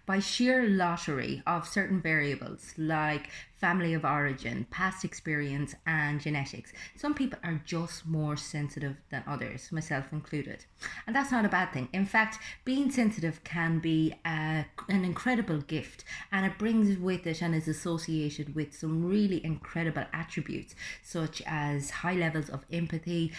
by sheer lottery of certain variables like family of origin, past experience, and genetics. Some people are just more sensitive than others, myself included. And that's not a bad thing. In fact, being sensitive can be an incredible gift, and it brings with it and is associated with some really incredible attributes, such as high levels of empathy,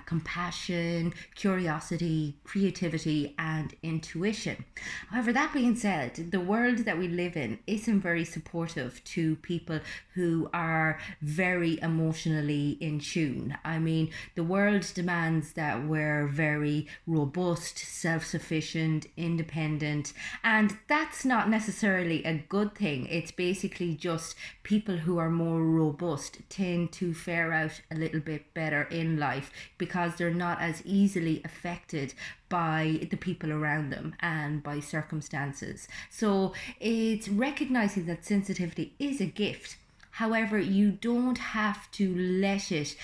compassion, curiosity, creativity, and intuition. However, that being said, the world that we live in isn't very supportive to people who are very emotionally in tune. I mean, the world demands that we're very robust, self sufficient, independent, and that's not necessarily a good thing. It's basically just people who are more robust tend to fare out a little bit better in life because they're not as easily affected by the people around them and by circumstances. So it's recognizing that sensitivity is a gift. However, you don't have to let it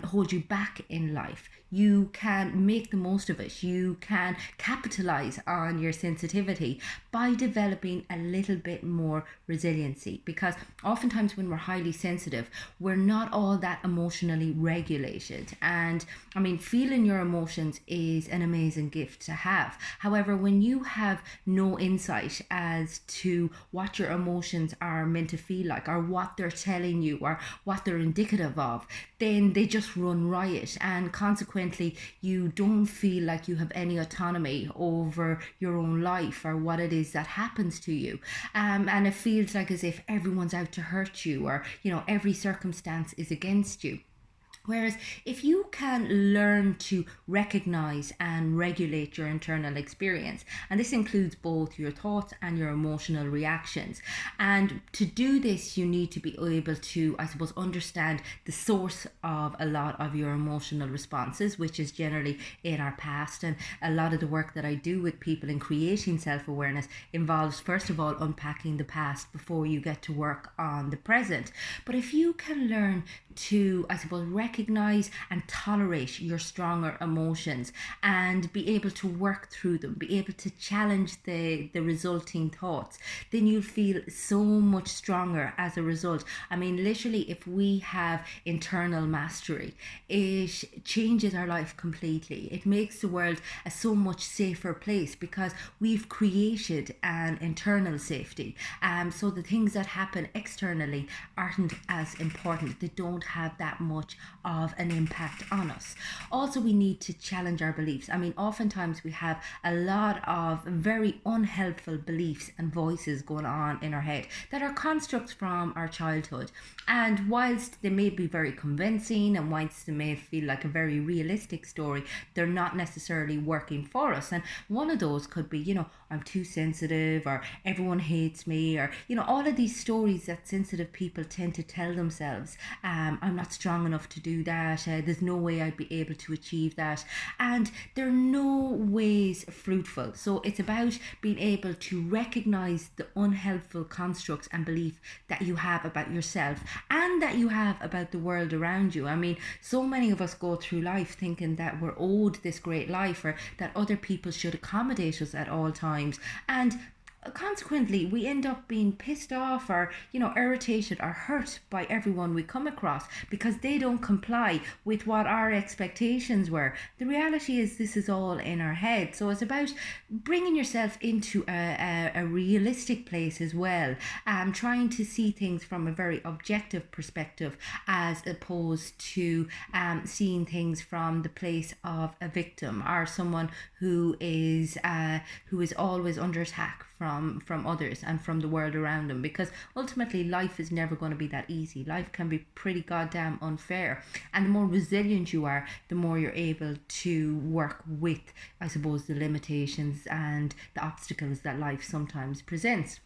hold you back in life. You can make the most of it. You can capitalize on your sensitivity by developing a little bit more resiliency. Because oftentimes, when we're highly sensitive, we're not all that emotionally regulated. And I mean, feeling your emotions is an amazing gift to have. However, when you have no insight as to what your emotions are meant to feel like, or what they're telling you, or what they're indicative of, then they just run riot, and consequently you don't feel like you have any autonomy over your own life or what it is that happens to you. And it feels like as if everyone's out to hurt you, or every circumstance is against you. Whereas if you can learn to recognize and regulate your internal experience, and this includes both your thoughts and your emotional reactions, and to do this, you need to be able to, I suppose, understand the source of a lot of your emotional responses, which is generally in our past. And a lot of the work that I do with people in creating self awareness involves, first of all, unpacking the past before you get to work on the present. But if you can learn to, I suppose, recognize and tolerate your stronger emotions and be able to work through them, be able to challenge the resulting thoughts, then you'll feel so much stronger as a result. I mean, literally, if we have internal mastery, it changes our life completely. It makes the world a so much safer place because we've created an internal safety. So the things that happen externally aren't as important. They don't have that much of an impact on us. Also, we need to challenge our beliefs. I mean, oftentimes we have a lot of very unhelpful beliefs and voices going on in our head that are constructs from our childhood. And whilst they may be very convincing and whilst they may feel like a very realistic story, they're not necessarily working for us. And one of those could be, I'm too sensitive, or everyone hates me, or, all of these stories that sensitive people tend to tell themselves. I'm not strong enough to do that. There's no way I'd be able to achieve that. And they're no ways fruitful. So it's about being able to recognize the unhelpful constructs and belief that you have about yourself and that you have about the world around you. I mean, so many of us go through life thinking that we're owed this great life, or that other people should accommodate us at all times. And consequently, we end up being pissed off, or irritated or hurt by everyone we come across because they don't comply with what our expectations were. The reality is, this is all in our head. So it's about bringing yourself into a realistic place as well, trying to see things from a very objective perspective as opposed to seeing things from the place of a victim or someone who is always under attack from others and from the world around them, because ultimately life is never going to be that easy. Life can be pretty goddamn unfair, and the more resilient you are, the more you're able to work with, I suppose, the limitations and the obstacles that life sometimes presents.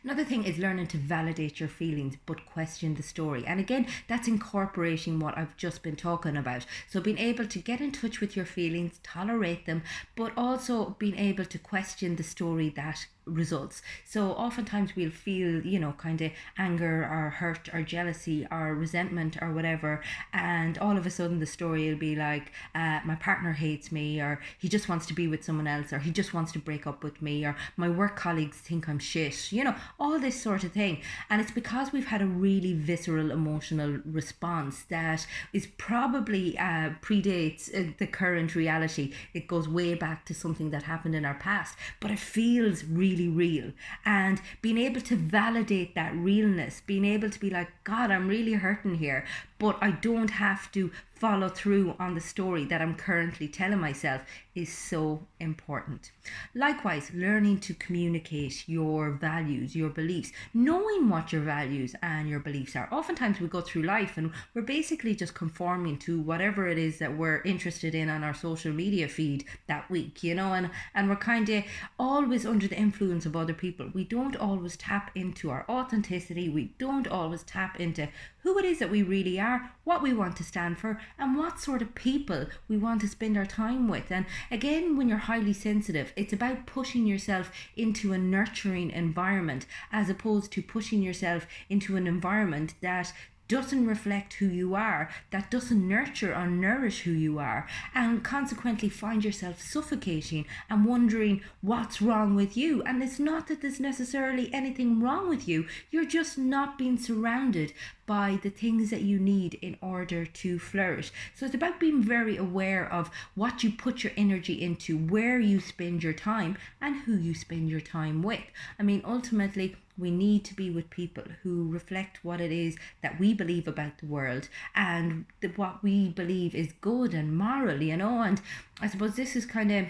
Another thing is learning to validate your feelings but question the story. And again, that's incorporating what I've just been talking about. So being able to get in touch with your feelings, tolerate them, but also being able to question the story that results. So oftentimes we'll feel, kind of anger or hurt or jealousy or resentment or whatever, and all of a sudden the story will be like, my partner hates me, or he just wants to be with someone else, or he just wants to break up with me, or my work colleagues think I'm shit, all this sort of thing. And it's because we've had a really visceral emotional response that is probably predates the current reality. It goes way back to something that happened in our past, but it feels really real. And being able to validate that realness, being able to be like, God, I'm really hurting here, but I don't have to follow through on the story that I'm currently telling myself, is so important. Likewise, learning to communicate your values, your beliefs, knowing what your values and your beliefs are. Oftentimes we go through life and we're basically just conforming to whatever it is that we're interested in on our social media feed that week, and we're kind of always under the influence of other people. We don't always tap into our authenticity. We don't always tap into who it is that we really are, what we want to stand for, and what sort of people we want to spend our time with. And again, when you're highly sensitive, it's about pushing yourself into a nurturing environment as opposed to pushing yourself into an environment that doesn't reflect who you are, that doesn't nurture or nourish who you are, and consequently find yourself suffocating and wondering what's wrong with you. And it's not that there's necessarily anything wrong with you, you're just not being surrounded by the things that you need in order to flourish. So it's about being very aware of what you put your energy into, where you spend your time, and who you spend your time with. I mean, ultimately, we need to be with people who reflect what it is that we believe about the world and what we believe is good and moral, and I suppose this is kind of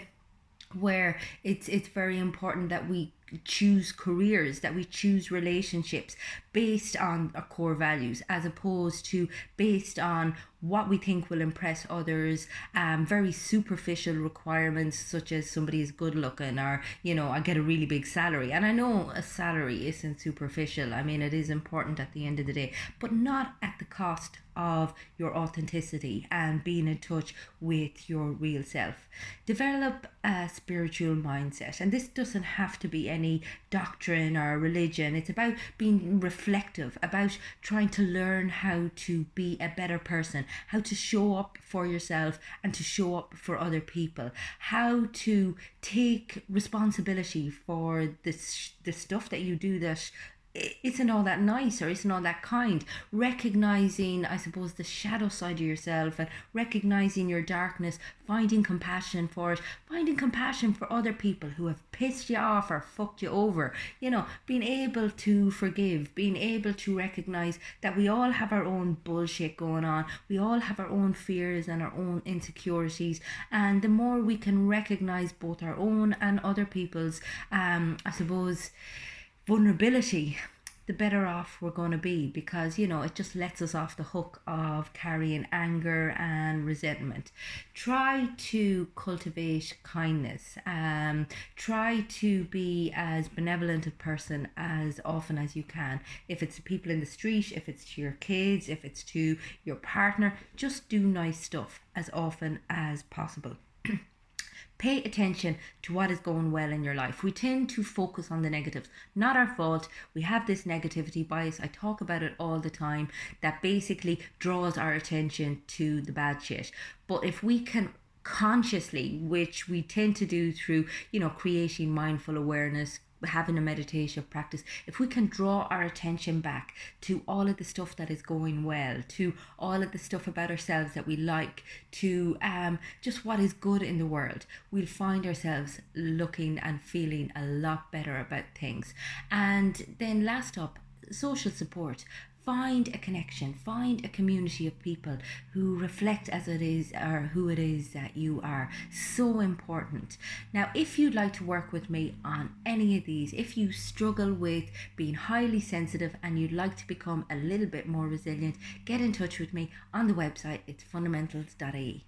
where it's very important that we choose careers, that we choose relationships based on our core values as opposed to based on what we think will impress others, very superficial requirements such as somebody is good looking, or I get a really big salary. And I know a salary isn't superficial, I mean it is important at the end of the day, but not at the cost of your authenticity and being in touch with your real self. Develop a spiritual mindset, and this doesn't have to be any doctrine or religion. It's about being reflective, about trying to learn how to be a better person, how to show up for yourself and to show up for other people, how to take responsibility for the stuff that you do that isn't all that nice or isn't all that kind. Recognizing, I suppose, the shadow side of yourself and recognizing your darkness, finding compassion for it, finding compassion for other people who have pissed you off or fucked you over. Being able to forgive, being able to recognize that we all have our own bullshit going on. We all have our own fears and our own insecurities. And the more we can recognize both our own and other people's, I suppose, vulnerability, the better off we're going to be, because it just lets us off the hook of carrying anger and resentment. Try to cultivate kindness, try to be as benevolent a person as often as you can. If it's to people in the street, if it's to your kids, if it's to your partner, just do nice stuff as often as possible. Pay attention to what is going well in your life. We tend to focus on the negatives. Not our fault. We have this negativity bias. I talk about it all the time, that basically draws our attention to the bad shit. But if we can consciously, which we tend to do through, creating mindful awareness, having a meditation practice, if we can draw our attention back to all of the stuff that is going well, to all of the stuff about ourselves that we like, to just what is good in the world, we'll find ourselves looking and feeling a lot better about things. And then last up, social support. Find a connection, find a community of people who reflect as it is, or who it is that you are. So important. Now, if you'd like to work with me on any of these, if you struggle with being highly sensitive and you'd like to become a little bit more resilient, get in touch with me on the website. It's fundamentals.ie.